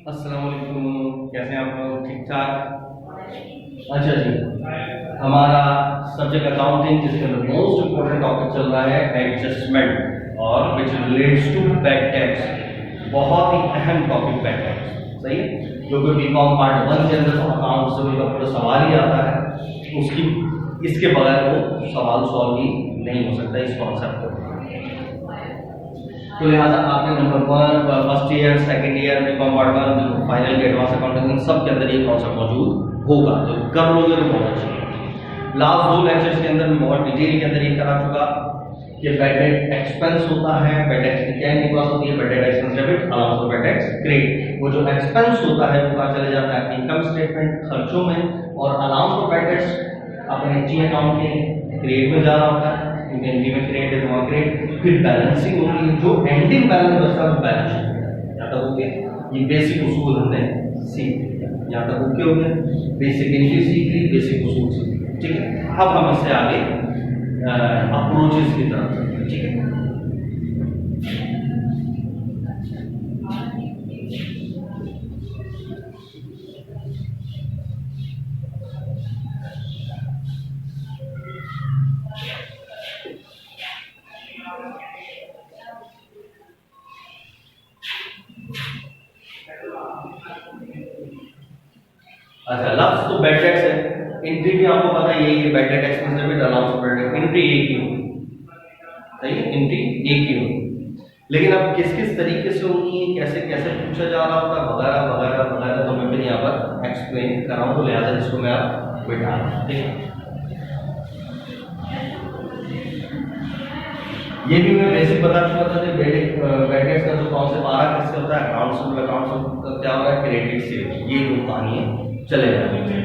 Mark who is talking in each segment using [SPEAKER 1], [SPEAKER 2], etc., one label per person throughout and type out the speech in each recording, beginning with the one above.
[SPEAKER 1] अस्सलाम वालेकुम, कैसे हैं आप लोग? ठीक ठाक? अच्छा जी, हमारा सब्जेक्ट अकाउंटिंग जिसके अंदर मोस्ट इम्पोर्टेंट टॉपिक चल रहा है एडजस्टमेंट और which relates to bad tax. बहुत ही अहम टॉपिक बैड टैक्स, सही है, क्योंकि बीकॉम पार्ट 1 के अंदर अकाउंट से का पूरा सवाल ही आता है, उसकी इसके बगैर वो सवाल सॉल्व ही नहीं हो सकता इस कॉन्सेप्ट को। तो लिहाजा आपने number 1 first year, second year, BCom part 1, final के एडवांस अकाउंटिंग, इन सब के अंदर ये कॉन्सेप्ट मौजूद होगा, तो कर लोगे तो बहुत अच्छा। लास्ट 2 लेक्चर्स के अंदर मैं बहुत डिटेल के अंदर ये करा चुका कि बैड डेट एक्सपेंस होता है, बैड डेट की क्या निकास होती है, bad debt expense debit, allowance for bad debts credit. वो जो एक्सपेंस होता है वो कहाँ चले जाता है? इनकम स्टेटमेंट खर्चों में, और अलाउंस फॉर बैड डेट्स अपने जी अकाउंट के क्रेडिट में जा रहा होता है, इन्वेंटरी में क्रेडिट है तो वहाँ क्रेडिट। फिर बैलेंसिंग होती है, जो एंडिंग बैलेंस बचता है वो बैलेंस शीट। यहाँ तक ओके, ये बेसिक उसूल हमने सीख लिया, यहाँ तक ओके हो गया, बेसिक एंट्री सीख ली, बेसिक उसूल सीख ली, ठीक है। अब हम इससे आगे अप्रोचेस की तरफ चलते हैं, ठीक है। अच्छा, लफ्ज तो बैड टैक्स है, एंट्री भी आपको पता है यही है, bad debt expense debit, allowance for bad debt, entry एक ही होगी, सही है, एंट्री एक ही होगी। लेकिन अब किस किस तरीके से होनी है, कैसे कैसे पूछा जा रहा होता है, वगैरह वगैरह वगैरह, तो मैं फिर यहाँ पर एक्सप्लेन कर रहा हूँ, तो लिहाजा इसको मैं आप बिठा रहा हूँ, ठीक है। ये भी मैं बेसिक बता चुका था कि बैड डेट्स का जो कौन से 12 किससे होता है, अकाउंट्स का क्या होता है, क्रेडिट सेल्स, ये दो कहानी है, चले जाते हैं।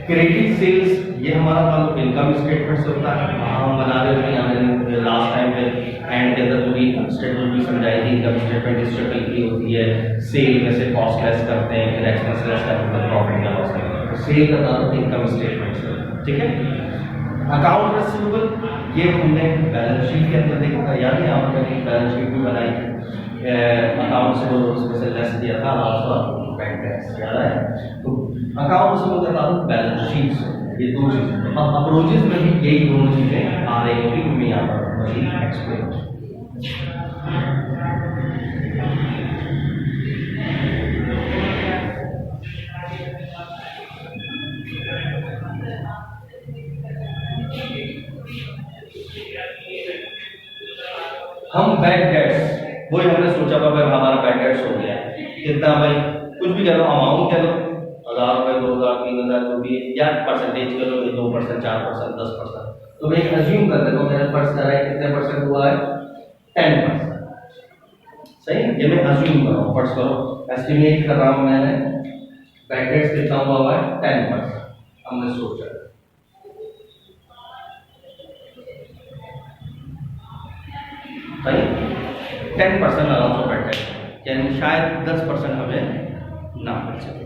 [SPEAKER 1] क्रेडिट सेल्स ये हमारा ताल्लुक इनकम स्टेटमेंट से होता है, हम बना रहे थे हमने लास्ट टाइम पे एंड के अंदर पूरी स्टेटमेंट भी समझाई थी। इनकम स्टेटमेंट इस शक्ल की होती है, सेल में से कॉस्ट लेस करते हैं, फिर एक्सपेंस लेस करते हैं, प्रॉफिट का लॉस करते हैं, तो सेल का ताल्लुक इनकम स्टेटमेंट से, ठीक है। अकाउंट रिसीवेबल ये हमने बैलेंस शीट के अंदर देखा था, याद है, यहाँ पर बैलेंस शीट भी बनाई, अकाउंट से उसमें से लेस दिया था, लास्ट बैंक टैक्स, याद है। तो अकाउंट से मुझे ताल्लुक बैलेंस शीट से, ये दो चीजें। अब अप्रोचेस में भी यही दोनों चीजें आ रही होगी, मैं यहाँ पर वही एक्सप्लेन। हम बैड डेट्स, वही हमने सोचा था भाई हमारा बैड डेट्स हो गया कितना, भाई कुछ भी कह लो, अमाउंट कह लो, 1000 रुपये, 2000, 3000, जो भी, या परसेंटेज कर लो, 2%, 4%, 10%, तो मैं अज्यूम कर लेता हूँ मेरा फर्स्ट है कितने परसेंट हुआ है, 10%, सही है। ये मैं अज्यूम कर रहा हूँ, फर्स्ट करो एस्टिमेट कर रहा हूँ मैंने, बैड डेट्स कितना हुआ है, 10%, हमने सोचा, सही, 10% अलाउंस ऑफ बैड डेट, यानी शायद 10% हमें ना मिल सके।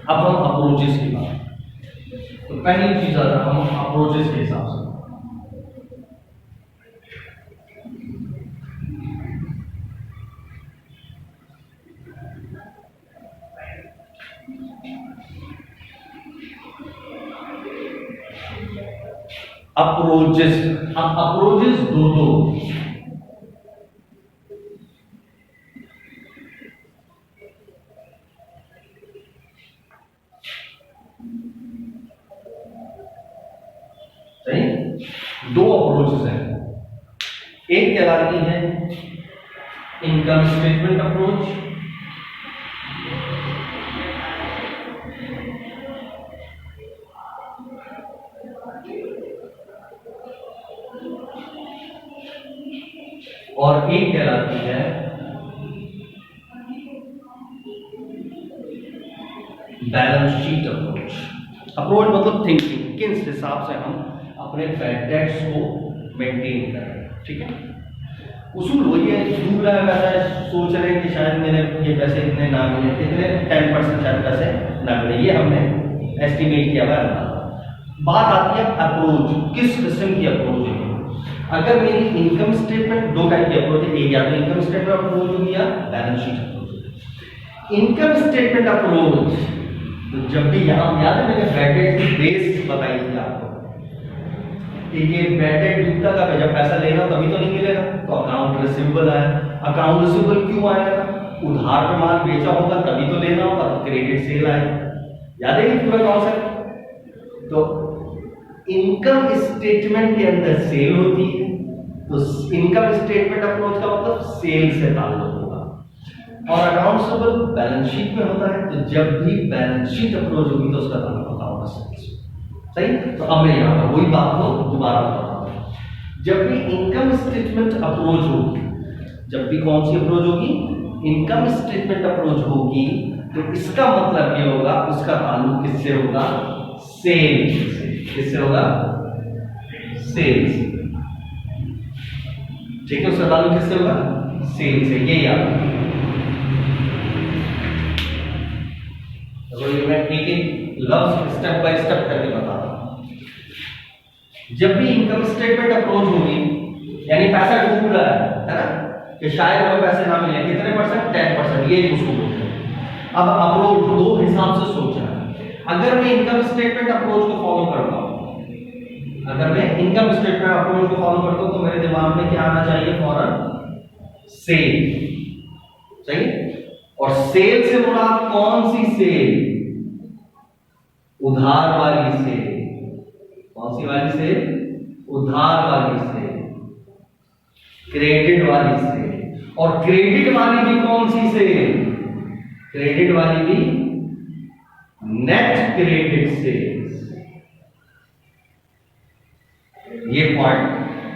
[SPEAKER 1] अब हम अप्रोचेस की बात, तो पहली चीज आता है हम अप्रोचेस के हिसाब से। अप्रोचेस, अब अप्रोचेस दो सही, दो अप्रोचेस हैं। एक कहलाती है इनकम स्टेटमेंट अप्रोच, और एक कहलाती है बैलेंस शीट अप्रोच। अप्रोच मतलब थिंकिंग, किस हिसाब से हम अपने बैड डेट्स को मेंटेन करें, ठीक है। उसूल वही है, डूब रहा है पैसा, सोच रहे हैं कि शायद मेरे ये पैसे इतने ना मिले, कितने 10% शायद पैसे ना मिले, ये हमने एस्टिमेट किया हुआ है। बात आती है अप्रोच, किस किस्म की अप्रोच है। अगर मेरी इनकम स्टेटमेंट, दो टाइप की अप्रोच है, एक या तो इनकम स्टेटमेंट अप्रोच होगी या balance sheet approach. Income statement approach, तो जब भी यहां याद है मैंने ब्रैकेट की बेस बताई थी आपको कि ये ब्रैकेट डूबता का जब पैसा लेना तभी तो नहीं मिलेगा, तो अकाउंट रिसीवेबल आया। अकाउंट रिसीवेबल क्यों आएगा? उधार पे माल बेचा होगा तभी तो लेना होगा, तो क्रेडिट सेल आएगा। याद है पूरा कॉन्सेप्ट? तो इनकम स्टेटमेंट के अंदर सेल होती है, तो इनकम स्टेटमेंट अप्रोच का मतलब सेल से ताल्लुक होगा। और अकाउंट रिसीवेबल बैलेंस शीट में होता है, तो जब भी बैलेंस शीट अप्रोच होगी तो उसका ताल्लुक अकाउंट से। सही? तो अब मैं यहाँ पर वही बात को दोबारा बताता हूँ। जब भी इनकम स्टेटमेंट अप्रोच होगी, जब भी कौन सी अप्रोच होगी? इनकम स्टेटमेंट अप्रोच होगी, तो इसका मतलब ये होगा उसका ताल्लुक किससे होगा? सेल से। किससे होगा? सेल से। ठीक है, उसका ताल्लुक किससे होगा? सेल से। ये याद तो मैं एक एक लफ्ज स्टेप बाय स्टेप करके बता रहा हूं। जब भी इनकम स्टेटमेंट अप्रोच होगी, यानी पैसा डूब रहा है ना, कि शायद हमें पैसे ना मिले, कितने परसेंट? 10%, ये उसको बोलते हैं। अब अप्रोच दो हिसाब से सोचना है। अगर मैं इनकम स्टेटमेंट अप्रोच को फॉलो करता हूं, अगर मैं इनकम स्टेटमेंट अप्रोच को फॉलो करता हूं, तो मेरे दिमाग में क्या आना चाहिए? फौरन सेल। सही? और सेल से मुराद कौन सी सेल? उधार वाली सेल। कौन सी वाली सेल? उधार वाली सेल, क्रेडिट वाली सेल। और क्रेडिट वाली भी कौन सी सेल? क्रेडिट वाली भी नेट क्रेडिट सेल्स। ये पॉइंट,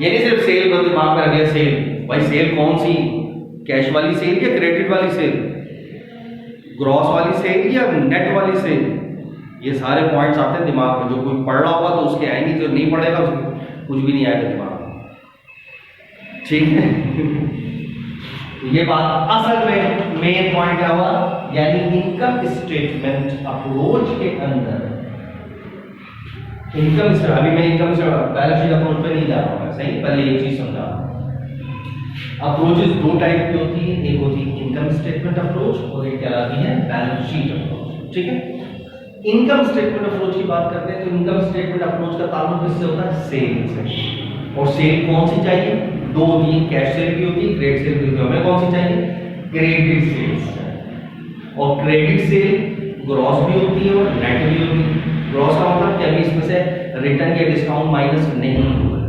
[SPEAKER 1] ये नहीं सिर्फ सेल को दिमाग में आ गया सेल, भाई सेल कौन सी? कैश वाली सेल या क्रेडिट वाली सेल? ग्रॉस वाली सेल या नेट वाली सेल? ये सारे पॉइंट्स आते हैं दिमाग में। जो कोई पढ़ रहा होगा तो उसके आएंगे, जो नहीं पढ़ेगा उसके कुछ भी नहीं आएगा दिमाग में। ठीक है? ये बात असल में मेन पॉइंट क्या हुआ? यानी इनकम स्टेटमेंट अप्रोच के अंदर इनकम से, अभी मैं इनकम से बैलेंस शीट अप्रोच पे नहीं जा रहा हूं। सही? पहले एक चीज समझा, अप्रोचेस दो टाइप की होती है, एक होती है इनकम स्टेटमेंट अप्रोच और एक कहलाती है बैलेंस शीट अप्रोच। ठीक है? इनकम स्टेटमेंट अप्रोच की बात करते हैं, तो इनकम स्टेटमेंट अप्रोच का ताल्लुक किससे होता है? सेल से। और सेल कौन सी चाहिए? दो होती है, कैश सेल भी होती है, क्रेडिट सेल भी होती है। हमें कौन सी चाहिए? Credit sales. और क्रेडिट सेल ग्रॉस भी होती है और नेट भी होती है। ग्रॉस का मतलब कि अभी इसमें से रिटर्न या डिस्काउंट माइनस नहीं हुआ,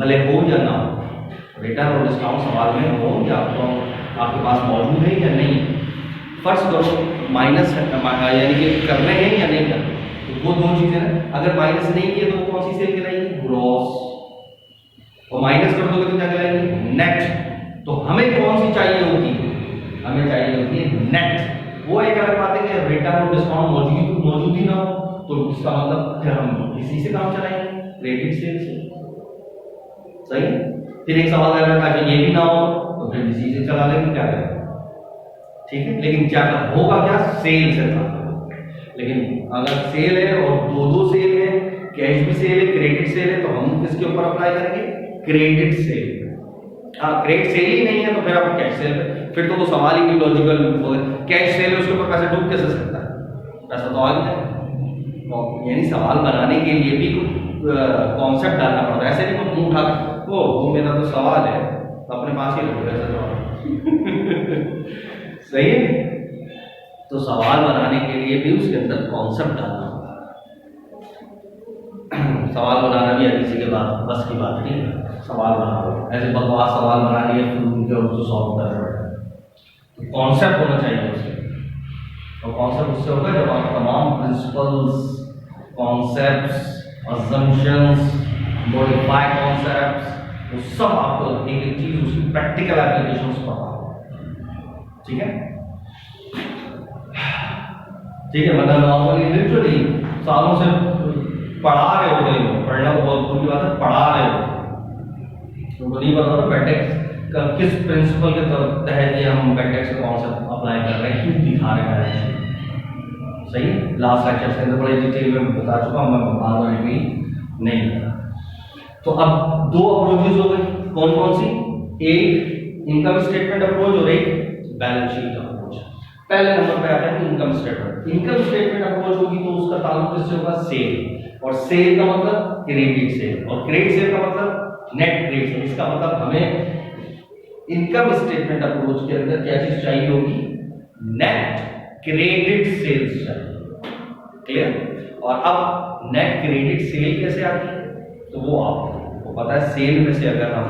[SPEAKER 1] भले हो या ना हो, रिटर्न और डिस्काउंट सवाल में हो या आपके पास मौजूद है या नहीं। फर्स्ट करो माइनस यानी कि करने हैं या नहीं करने, तो वो दो चीजें हैं। अगर माइनस नहीं किए तो कौन सी सेल कहलाएगी? ग्रॉस। और माइनस कर दोगे तो क्या कहलाएगी? नेट। तो हमें कौन सी चाहिए होती है? हमें चाहिए होती है नेट। वो एक अलग बात है कि रिटर्न और डिस्काउंट मौजूद ही ना हो, तो इसका मतलब फिर हम इसी से काम चलाएंगे, क्रेडिट सेल से। सही? फिर एक सवाल आएगा कि ये भी ना हो तो फिर इसी से चला लेंगे, क्या करें? ठीक है? लेकिन क्या होगा? क्या सेल से था। लेकिन अगर सेल है और दो सेल है, कैश भी सेल है, क्रेडिट सेल है, तो हम किसके ऊपर अप्लाई करेंगे? Credit sale. हाँ, क्रेडिट सेल ही नहीं है तो फिर आप कैश सेल, फिर तो वो सवाल ही नहीं लॉजिकल। कैश सेल है, उसके ऊपर पैसा डूब कैसे सकता है? पैसा तो आ गया। यानी सवाल बनाने के लिए भी कॉन्सेप्ट डालना पड़ता है। ऐसे नहीं मैं मुंह उठा वो मेरा तो सवाल है अपने पास ही रखो ऐसा जवाब। सही है? तो सवाल बनाने के लिए भी उसके अंदर कॉन्सेप्ट डालना होगा। सवाल बनाना भी किसी के बाद बस की बात नहीं है। सवाल बनाओ, ऐसे बकवास सवाल बना लिए फिर उनके उसको सॉल्व कर रहे हैं। कॉन्सेप्ट होना चाहिए उसके, और कॉन्सेप्ट उससे होगा जब आप तमाम principles, concepts, assumptions, modify concepts, वो सब आपको एक एक चीज उसकी प्रैक्टिकल एप्लीकेशंस पता हो। ठीक है? ठीक है? मतलब नॉर्मली लिटरली सालों से पढ़ा रहे होते हैं, पढ़ना बहुत बुरी बात है, पढ़ा रहे होते हैं, उनको नहीं पता था बैटेक्स का किस प्रिंसिपल के तहत ये हम बैटेक्स का कॉन्सेप्ट अप्लाई कर रहे हैं, क्यों दिखा रहे हैं। सही है? लास्ट लेक्चर के अंदर बड़े डिटेल में बता चुका हूं, मैं बार बार रिपीट नहीं करता। तो अब दो अप्रोचेस हो गए, कौन कौन सी? एक इनकम स्टेटमेंट अप्रोच और एक बैलेंस शीट अप्रोच। पहले नंबर पे आता है income statement. Income statement approach होगी तो उसका ताल्लुक किससे होगा? सेल। और सेल का मतलब क्रेडिट सेल, और क्रेडिट सेल का मतलब नेट क्रेडिट सेल। इसका मतलब हमें इनकम स्टेटमेंट अप्रोच के अंदर क्या चीज चाहिए होगी? नेट क्रेडिट सेल्स चाहिए। क्लियर? और अब नेट क्रेडिट सेल कैसे आती है तो वो आपको पता है। सेल में से अगर हम,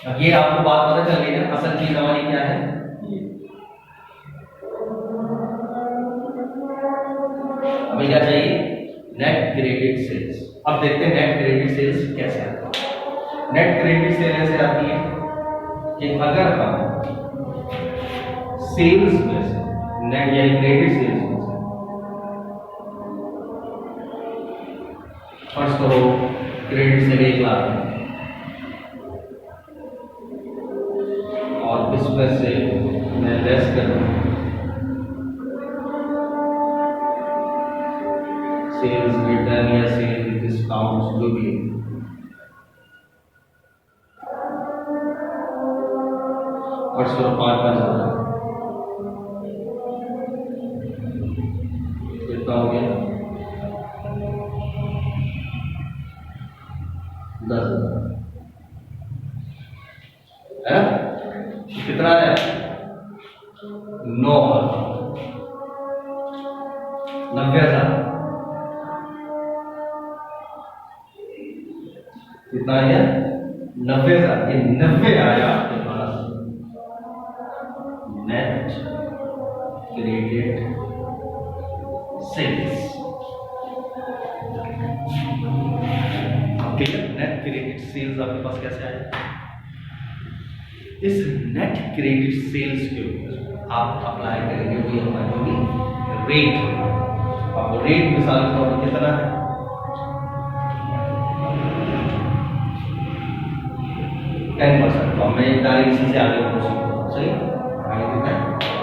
[SPEAKER 1] अब ये आपको बात पता चल गई ना असल चीज हमारी क्या है। हमें क्या चाहिए? Net credit sales. अब देखते हैं नेट क्रेडिट सेल्स कैसे आता है। नेट क्रेडिट सेल ऐसे आती है कि अगर हम सेल्स में से नेट यानी क्रेडिट सेल्स में से फर्स्ट करो क्रेडिट सेल 1 लाख और इसमें से मैं लेस करूं सेल्स रिटर्न या सेल्स डिस्काउंट जो भी है, फर्स्ट करो 5,000 कितना हो गया? 10,000 है। कितना है? 9,000 90,000 कितना है? 90,000। ये 90 आया आपके पास नेट क्रेडिट सेल्स। ठीक है, नेट क्रेडिट सेल्स आपके पास कैसे आया? इस नेट क्रेडिट सेल्स के ऊपर आप अप्लाई करेंगे वो हमारी होगी रेट। अब रेट मिसाल के तौर पर कितना है? 10%। तो हमें डायरेक्ट इसी से आगे प्रोसीड सही आगे देना है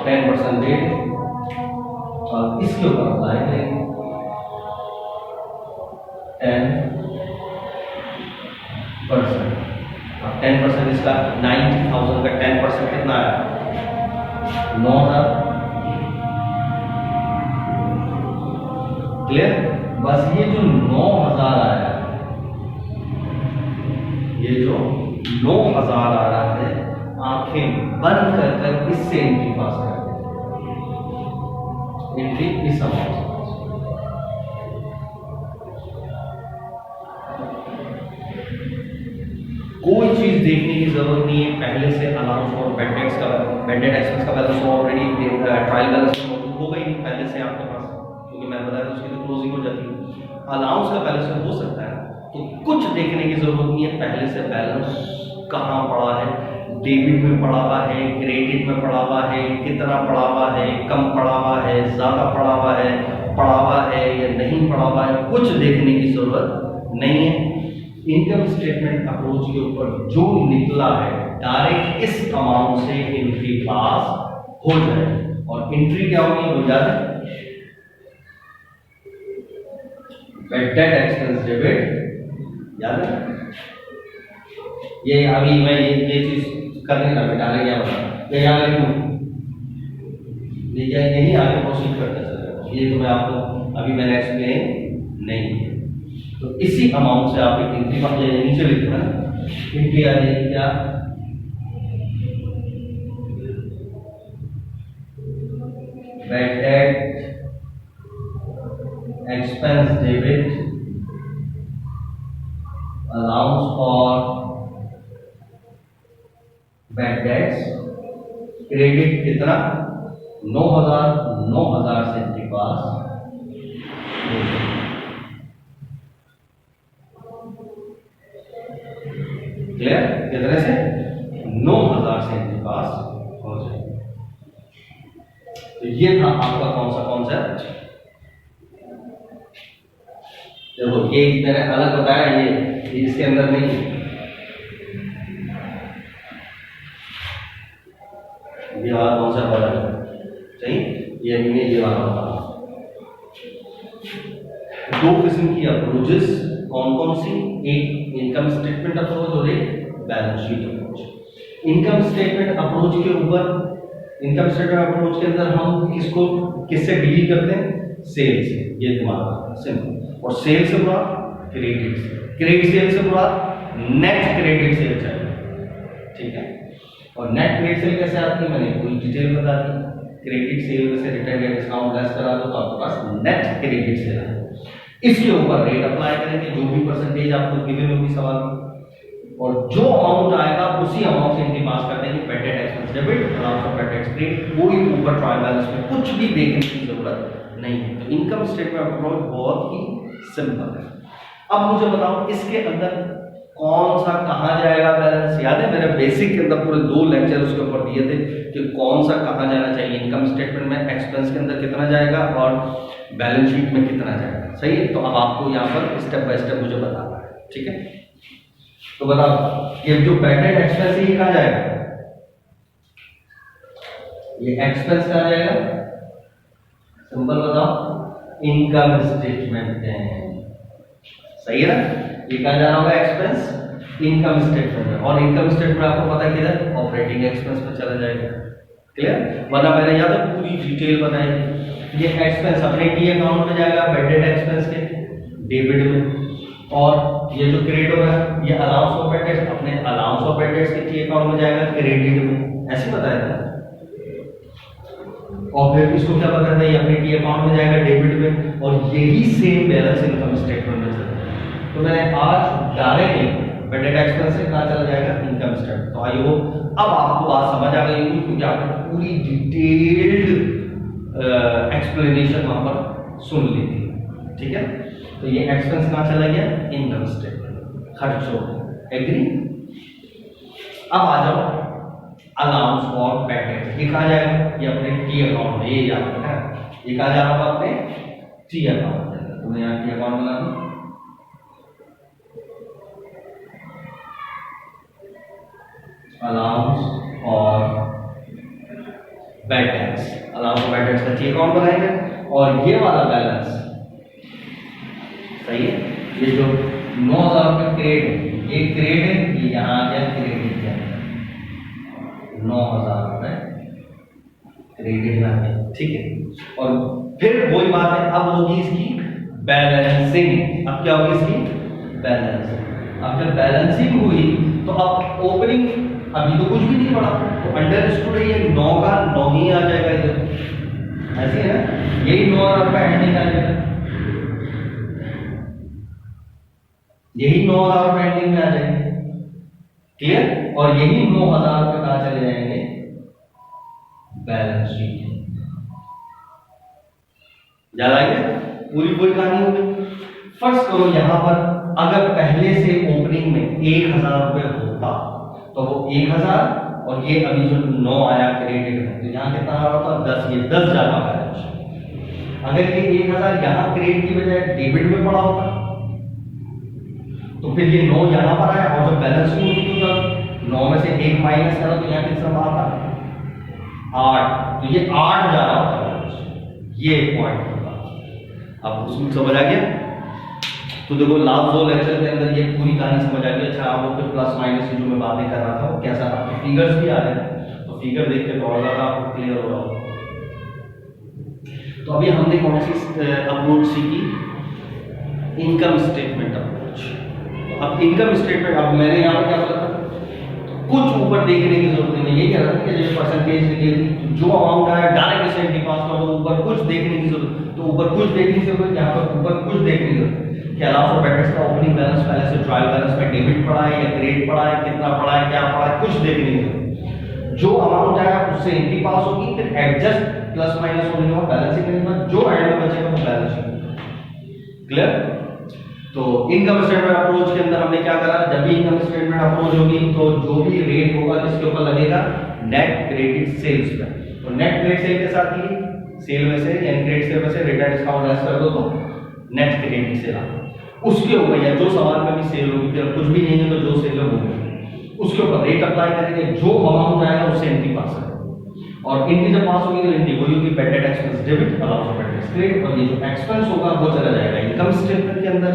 [SPEAKER 1] 10% रेट और इसके ऊपर अप्लाई करेंगे 10%। अब 10% इसका 90,000 का 10% कितना है? 9,000। क्लियर? बस ये जो 9,000 आया, ये जो 9,000 आ रहा है, आंखें बंद कर इससे एंट्री पास कर दें। एंट्री इस अमाउंट कोई चीज देखने की जरूरत नहीं है। पहले से अलाउंस और बेड एक्सपेंस का बैलेंस ऑलरेडी ट्रायल बैलेंस मौजूद होगा ही नहीं पहले से आपके पास, क्योंकि मैं बताया उसकी तो क्लोजिंग हो जाती है। अलाउंस का बैलेंस हो सकता है तो कुछ देखने की जरूरत नहीं है। पहले से बैलेंस कहाँ पड़ा है, डेबिट में पड़ा हुआ है, क्रेडिट में पड़ा हुआ है, कितना पड़ा हुआ है, कम पड़ा हुआ है, ज्यादा पड़ा हुआ है या नहीं पड़ा हुआ है, कुछ देखने की जरूरत नहीं है। इनकम स्टेटमेंट अप्रोच के ऊपर जो निकला है डायरेक्ट इस अमाउंट से एंट्री पास हो जाए। और एंट्री क्या होगी वो याद है? बैड डेट एक्सपेंस डेबिट याद है? ये अभी मैं ये चीज करने का डाले क्या बता ये याद रखूं, यही आगे प्रोसीड करते चले। ये तो मैं आपको अभी मैंने एक्सप्लेन नहीं किया। तो इसी अमाउंट से आप एक एंट्री बाकी नीचे लिखना एंट्री आ जाएगी क्या? Bad debt expense debit allowance for bad debts credit कितना? 9,000 से एंट्री पास क्लियर? कितने से? 9,000 से एंट्री पास हो जाए। तो ये था आपका कौन सा कॉन्सेप्ट। देखो ये मैंने अलग बताया, ये इसके अंदर नहीं है। ये वाला कॉन्सेप्ट अलग है, सही? ये वाला होगा। दो किस्म की अप्रोचेस कौन कौन सी? एक इनकम स्टेटमेंट अप्रोच और एक balance sheet approach. Income statement approach के ऊपर इनकम स्टेटमेंट अप्रोच के अंदर हम किसको किससे डील करते हैं? सेल से। ये दिमाग रखना सिंपल। और सेल से बुरा क्रेडिट से, क्रेडिट सेल से बुरा नेट क्रेडिट सेल चाहिए, ठीक है। और नेट क्रेडिट सेल कैसे आती है मैंने पूरी डिटेल बता दी। क्रेडिट सेल में से रिटर्न या डिस्काउंट लेस करा दो तो आपके पास नेट क्रेडिट सेल है। इसके ऊपर रेट अप्लाई करेंगे, जो भी परसेंटेज आपको गिवन होगी सवाल में, और जो अमाउंट आएगा उसी अमाउंट से इनके पास कर देंगे bad debt expense debit, allowance of bad debt credit. कोई ऊपर ट्रायल बैलेंस में कुछ भी देखने की जरूरत नहीं है। तो इनकम स्टेटमेंट अप्रोच बहुत ही सिंपल है। अब मुझे बताओ इसके अंदर कौन सा कहां जाएगा बैलेंस? याद है मेरे बेसिक के अंदर पूरे 2 लेक्चर उसके ऊपर दिए थे कि कौन सा कहां जाना चाहिए। इनकम स्टेटमेंट में एक्सपेंस के अंदर कितना जाएगा और बैलेंस शीट में कितना जाएगा, सही है। तो अब आपको यहाँ पर स्टेप बाय स्टेप मुझे बताना है, ठीक है। तो बताओ ये जो बैड डेट एक्सपेंस है ये कहां जाएगा? ये एक्सपेंस कहां जाएगा? सिंपल बताओ, इनकम स्टेटमेंट है, सही है ना। ये कहां जाना होगा? एक्सपेंस इनकम स्टेटमेंट में। और इनकम स्टेटमेंट आपको पता किधर? ऑपरेटिंग एक्सपेंस में चला जाएगा, क्लियर। वरना मैंने यहाँ तो पूरी डिटेल बताई। ये एक्सपेंस अपने टी अकाउंट में जाएगा बैड डेट एक्सपेंस के डेबिट में, और ये जो क्रेडिट हो रहा है ये अलाउंस ऑफ बैड डेट्स अपने अलाउंस ऑफ बैड डेट्स के टी अकाउंट में जाएगा क्रेडिट में, ऐसे बताया था। और फिर इसको क्या बताया था? ये अपने टी अकाउंट में जाएगा डेबिट में, और यही सेम बैलेंस इनकम स्टेटमेंट में चला जाएगा। तो मैंने आज डायरेक्टली बैड डेट एक्सपेंस से कहां चला जाएगा? Income statement. तो आई होप अब आपको बात समझ आ गई होगी, क्योंकि आपने पूरी डिटेल्ड एक्सप्लेनेशन वहां पर सुन ली थी, ठीक है। तो ये एक्सपेंस कहां चला गया? इनकम स्टेटमेंट, खर्चों। एग्री? अब आ जाओ अलाउंस फॉर बैड डेट। ये कहां जाएगा? ये अपने टी अकाउंट में, ये याद रखना है। ये कहां जा रहा होगा? अपने टी अकाउंट में। तुमने यहाँ टी अकाउंट बना दी, अलाउंस और बैड डेट्स, अलाउंस और बैड डेट्स का टी अकाउंट बनाएंगे। और ये वाला बैलेंस, सही है, ये जो 9,000 का क्रेडिट है, ये क्रेडिट है, ये यहाँ आ गया क्रेडिट के अंदर 9,000 रुपए क्रेडिट आ गया, ठीक है। और फिर वही बात है, अब होगी इसकी बैलेंसिंग। अब क्या होगी इसकी? बैलेंसिंग। अब जब बैलेंसिंग हुई तो अब ओपनिंग अभी तो कुछ भी नहीं पड़ा, तो अंडरस्टूड है ये 9 का 9 ही आ जाएगा इधर, ऐसे है ना। यही 9,000 रुपए एंडिंग आ जाएगा, यही 9,000 रुपए एंडिंग में आ जाएंगे, क्लियर। और यही 9,000 रुपए कहां चले जाएंगे? Balance sheet. याद आ गया? पूरी पूरी कहानी हो गई। फर्स्ट करो यहां पर अगर पहले से ओपनिंग में 1,000 रुपए होता तो वो 1,000 और ये अभी जो 9 आया क्रेडिट में, तो यहाँ कितना आ रहा था? 10। ये 10 जाता बैलेंस। अगर ये 1,000 यहाँ क्रेडिट की बजाय डेबिट में पड़ा होता तो फिर ये 9 यहाँ पर आया, और जब बैलेंस में होती तो 9 में से 1 माइनस करो तो यहाँ कितना आता? 8। तो ये 8 जा रहा होता बैलेंस। ये पॉइंट होता। अब उसमें समझ आ गया? तो देखो लास्ट 2 लेक्चर के अंदर ये पूरी कहानी समझ आ गई। अच्छा आप लोग फिर प्लस माइनस की जो मैं बातें कर रहा था वो कैसा था, फिगर्स भी आ रहे हैं, तो फिगर देख के बहुत ज्यादा आपको क्लियर हो रहा होगा। तो अभी हमने कौन सी अप्रोच सीखी? Income statement approach. तो अब इनकम स्टेटमेंट, अब मैंने यहाँ पर क्या बोला था? कुछ ऊपर देखने की जरूरत नहीं है। ये कह रहा था कि जैसे परसेंटेज निकली, जो अमाउंट आया डायरेक्ट इसे एंट्री पास कर दो, ऊपर कुछ देखने की जरूरत। तो ऊपर कुछ देखने की जरूरत, यहाँ पर ऊपर कुछ देखने की जरूरत कि अलाउंस ऑफ बैड डेट्स का ओपनिंग बैलेंस पहले से ट्रायल बैलेंस में डेबिट पड़ा है या क्रेडिट पड़ा है, कितना पड़ा है, क्या पड़ा है, कुछ देखने की जरूरत। जो अमाउंट आया उससे एंट्री पास होगी, फिर एडजस्ट प्लस माइनस होने के बाद बैलेंसिंग करने के बाद जो एंड में बचेगा वो बैलेंस शीट। क्लियर? तो इनकम स्टेटमेंट अप्रोच के अंदर हमने क्या करा? जब भी इनकम स्टेटमेंट अप्रोच होगी तो जो भी रेट होगा जिसके ऊपर लगेगा नेट क्रेडिट सेल्स पे, तो नेट क्रेडिट सेल के साथ ही सेल में से यानी क्रेडिट सेल में से रिटर्न डिस्काउंट लेस कर दो तो नेट क्रेडिट सेल आता। उसके ऊपर या जो सवाल में भी सेल होगी, फिर कुछ भी नहीं है तो जो सेल होगी उसके ऊपर रेट अप्लाई करेंगे, जो अमाउंट आएगा उससे एंट्री पास करेंगे। और एंट्री जब पास होगी तो एंट्री वही होगी bad debt expense debit, allowance of bad debts credit, और ये जो एक्सपेंस होगा वो चला जाएगा इनकम स्टेटमेंट के अंदर,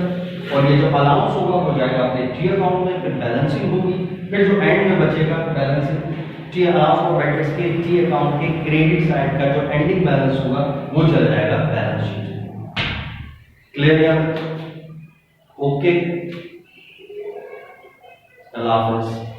[SPEAKER 1] और ये जो अलाउंस होगा वो जाएगा अपने टी अकाउंट में, फिर बैलेंसिंग होगी, फिर जो एंड में बचेगा balancing T allowance of bad debts के टी उसी अकाउंट के क्रेडिट साइड का जो एंडिंग बैलेंस होगा वो चल जाएगा बैलेंस शीट। क्लियर यार? ओके, अल्लाह हाफिज़।